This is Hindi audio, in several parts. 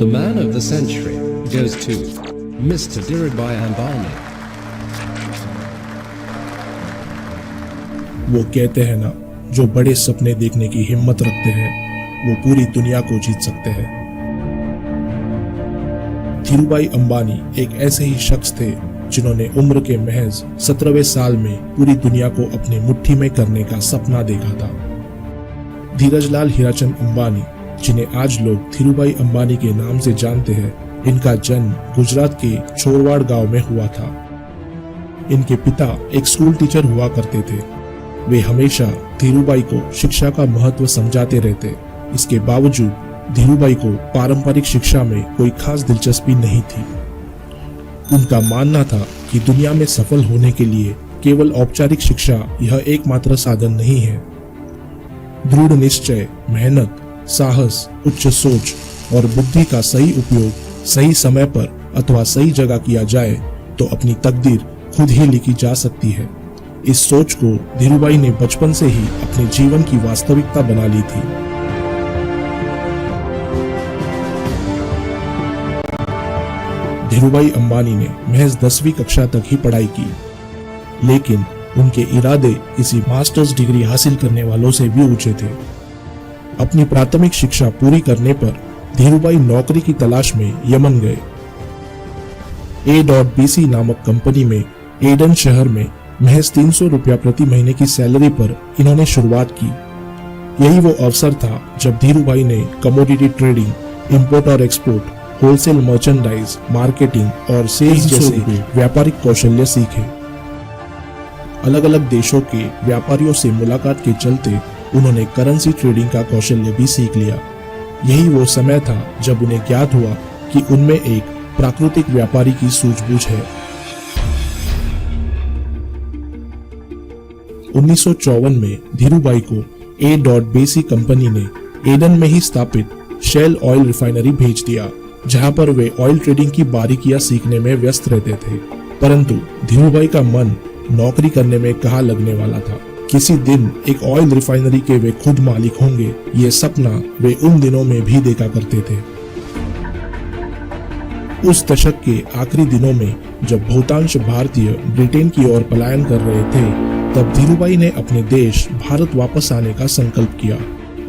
The man of the century goes to Mr. Dhirubhai Ambani. वो कहते हैं ना, जो बड़े सपने देखने की हिम्मत रखते हैं वो पूरी दुनिया को जीत सकते हैं। धीरूभाई अंबानी एक ऐसे ही शख्स थे जिन्होंने उम्र के महज 17वें साल में पूरी दुनिया को अपनी मुट्ठी में करने का सपना देखा था। धीरजलाल हीराचंद अंबानी, जिन्हें आज लोग धीरूभाई अंबानी के नाम से जानते हैं, इनका जन्म गुजरात के छोरवाड़ गांव में हुआ था। इनके पिता एक स्कूल टीचर हुआ करते थे। वे हमेशा धीरूभाई को शिक्षा का महत्व समझाते रहते। इसके बावजूद धीरूभाई को पारंपरिक शिक्षा में कोई खास दिलचस्पी नहीं थी। उनका मानना था कि दुनिया में सफल होने के लिए केवल औपचारिक शिक्षा यह एकमात्र साधन नहीं है। दृढ़ निश्चय, मेहनत, साहस, उच्च सोच और बुद्धि का सही उपयोग सही समय पर अथवा सही जगह किया जाए तो अपनी तकदीर खुद ही लिखी जा सकती है। इस सोच को धीरूभाई ने बचपन से ही अपने जीवन की वास्तविकता बना ली थी। धीरूभाई अंबानी ने महज 10वीं कक्षा तक ही पढ़ाई की, लेकिन उनके इरादे किसी मास्टर्स डिग्री हासिल करने वालों से भी ऊंचे थे। अपनी प्राथमिक शिक्षा पूरी करने पर धीरूभाई नौकरी की तलाश में यमन गए। A.BC नामक कंपनी में एडन शहर में महज 300 रुपया प्रति महीने की सैलरी पर इन्होंने शुरुआत की। यही वो अवसर था जब धीरूभाई ने कमोडिटी ट्रेडिंग, इंपोर्ट और एक्सपोर्ट, होलसेल मर्चेंडाइज, मार्केटिंग और सेल्स जैसे व्यापारिक कौशल्य सीखे। अलग अलग देशों के व्यापारियों से मुलाकात के चलते उन्होंने करेंसी ट्रेडिंग का कौशल्य भी सीख लिया। यही वो समय था जब उन्हें ज्ञात हुआ कि उनमें एक प्राकृतिक व्यापारी की सूझबूझ है। 1954 में धीरूभाई को A.BC कंपनी ने एडन में ही स्थापित शेल ऑयल रिफाइनरी भेज दिया, जहां पर वे ऑयल ट्रेडिंग की बारीकियां सीखने में व्यस्त रहते थे। परंतु धीरूभाई का मन नौकरी करने में कहाँ लगने वाला था। किसी दिन एक ऑयल रिफाइनरी के वे खुद मालिक होंगे, ये सपना वे उन दिनों में भी देखा करते थे। उस दशक के आखिरी दिनों में जब बहुतांश भारतीय ब्रिटेन की ओर पलायन कर रहे थे, तब धीरूभाई ने अपने देश भारत वापस आने का संकल्प किया।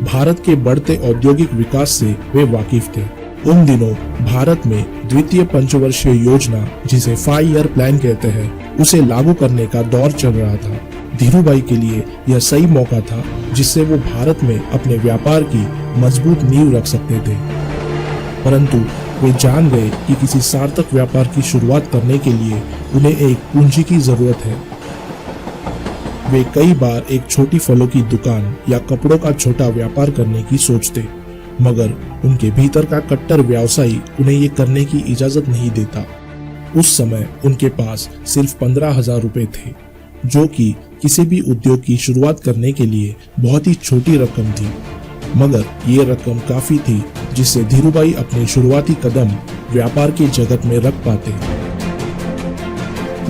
भारत के बढ़ते औद्योगिक विकास से वे वाकिफ थे। उन दिनों भारत में द्वितीय पंचवर्षीय योजना, जिसे 5 ईयर प्लान कहते हैं, उसे लागू करने का दौर चल रहा था। धीरूभाई के लिए यह सही मौका था जिससे वो भारत में अपने व्यापार की मजबूत नींव रख सकते थे। परंतु वे जान गए कि किसी सार्थक व्यापार की शुरुआत करने के लिए उन्हें एक पूंजी की जरूरत है। वे कई बार एक छोटी फलों की दुकान या कपड़ों का छोटा व्यापार करने की सोचते, मगर उनके भीतर का कट्टर व्यवसायी उन्हें ये करने की इजाजत नहीं देता। उस समय उनके पास सिर्फ 15,000 रुपए थे, जो कि किसी भी उद्योग की शुरुआत करने के लिए बहुत ही छोटी रकम थी, मगर ये रकम काफी थी जिससे धीरूभाई अपने शुरुआती कदम व्यापार के जगत में रख पाते।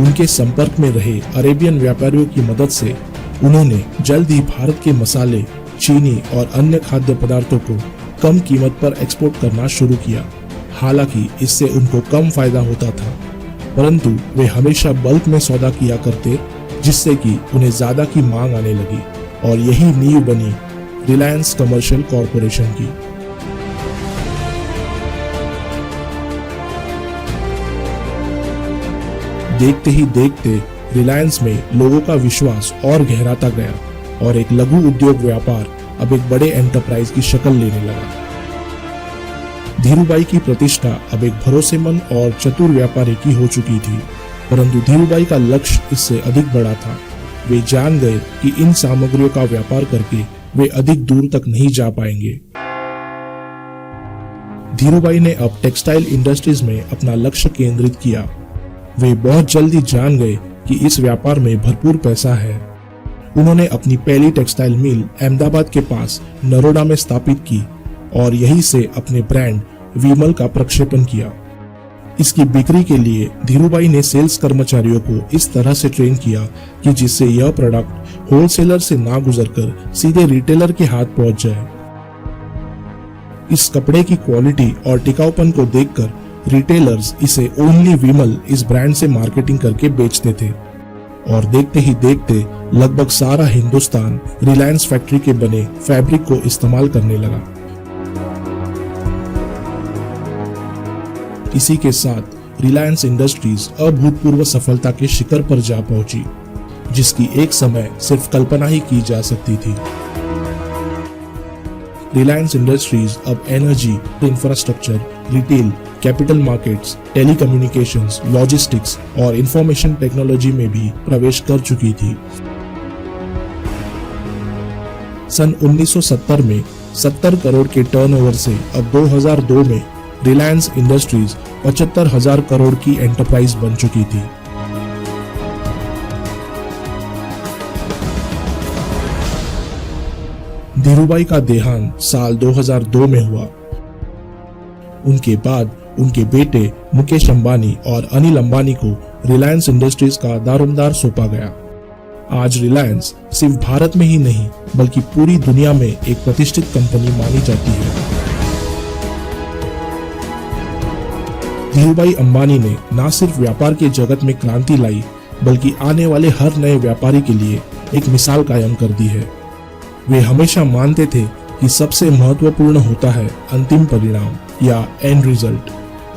उनके संपर्क में रहे अरेबियन व्यापारियों की मदद से उन्होंने जल्द ही भारत के मसाले, चीनी और अन्य खाद्य पदार्थों को कम कीमत पर एक्सपोर्ट करना शुरू किया। हालांकि इससे उनको कम फायदा होता था, परंतु वे हमेशा बल्क में सौदा किया करते, जिससे कि उन्हें ज्यादा की मांग आने लगी और यही नींव बनी रिलायंस कमर्शियल कॉरपोरेशन की। देखते ही देखते रिलायंस में लोगों का विश्वास और गहराता गया और एक लघु उद्योग व्यापार अब एक बड़े एंटरप्राइज की शक्ल लेने लगा। धीरूभाई की प्रतिष्ठा अब एक भरोसेमंद और चतुर व्यापारी की हो चुकी थी, परंतु धीरूभाई का लक्ष्य इससे अधिक बड़ा था। वे जान गए कि इन सामग्रियों का व्यापार करके वे अधिक दूर तक नहीं जा पाएंगे। धीरूभाई ने अब टेक्सटाइल इंडस्ट्रीज में अपना लक्ष्य केंद्रित किया। वे बहुत जल्दी जान गए कि इस व्यापार में भरपूर पैसा है। उन्होंने अपनी पहली टेक्सटाइल मिल अहमदाबाद के पास नरोडा में स्थापित की और यहीं से अपने ब्रांड विमल का प्रक्षेपण किया। इसकी बिक्री के लिए धीरूभाई ने सेल्स कर्मचारियों को इस तरह से ट्रेन किया कि जिससे यह प्रोडक्ट होलसेलर से ना गुजरकर सीधे रिटेलर के हाथ पहुंच जाए। इस कपड़े की क्वालिटी और टिकाऊपन को देखकर रिटेलर्स इसे ओनली विमल इस ब्रांड से मार्केटिंग करके बेचते थे और देखते ही देखते लगभग सारा हिंदुस्तान रिलायंस फैक्ट्री के बने फैब्रिक को इस्तेमाल करने लगा। इसी के साथ रिलायंस इंडस्ट्रीज अभूतपूर्व सफलता के शिखर पर जा पहुंची, जिसकी एक समय सिर्फ कल्पना ही की जा सकती थी। रिलायंस इंडस्ट्रीज अब energy, infrastructure, retail, capital markets, telecommunications, logistics और इंफॉर्मेशन टेक्नोलॉजी में भी प्रवेश कर चुकी थी। सन 1970 में 70 करोड़ के टर्नओवर से अब 2002 में रिलायंस इंडस्ट्रीज 75,000 करोड़ की एंटरप्राइज बन चुकी थी। धीरूभाई का देहांत साल 2002 में हुआ। उनके बाद उनके बेटे मुकेश अंबानी और अनिल अंबानी को रिलायंस इंडस्ट्रीज का दारोमदार सौंपा गया। आज रिलायंस सिर्फ भारत में ही नहीं बल्कि पूरी दुनिया में एक प्रतिष्ठित कंपनी मानी जाती है। धीरूभाई अंबानी ने न सिर्फ व्यापार के जगत में क्रांति लाई बल्कि आने वाले हर नए व्यापारी के लिए एक मिसाल कायम कर दी है। वे हमेशा मानते थे कि सबसे महत्वपूर्ण होता है अंतिम परिणाम या एंड रिजल्ट,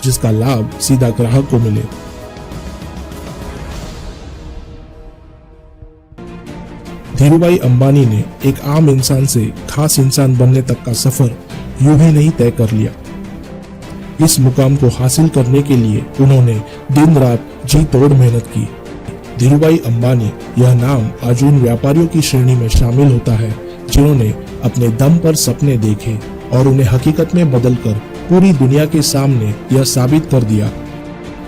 जिसका लाभ सीधा ग्राहक को मिले। धीरूभाई अंबानी ने एक आम इंसान से खास इंसान बनने तक का सफर यूं ही नहीं तय कर लिया। इस मुकाम को हासिल करने के लिए उन्होंने दिन रात जी तोड़ मेहनत की। धीरूभाई अंबानी यह नाम आज उन व्यापारियों की श्रेणी में शामिल होता है जिन्होंने अपने दम पर सपने देखे और उन्हें हकीकत में बदलकर पूरी दुनिया के सामने यह साबित कर दिया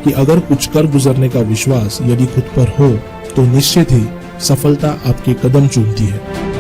कि अगर कुछ कर गुजरने का विश्वास यदि खुद पर हो तो निश्चित ही सफलता आपके कदम चूमती है।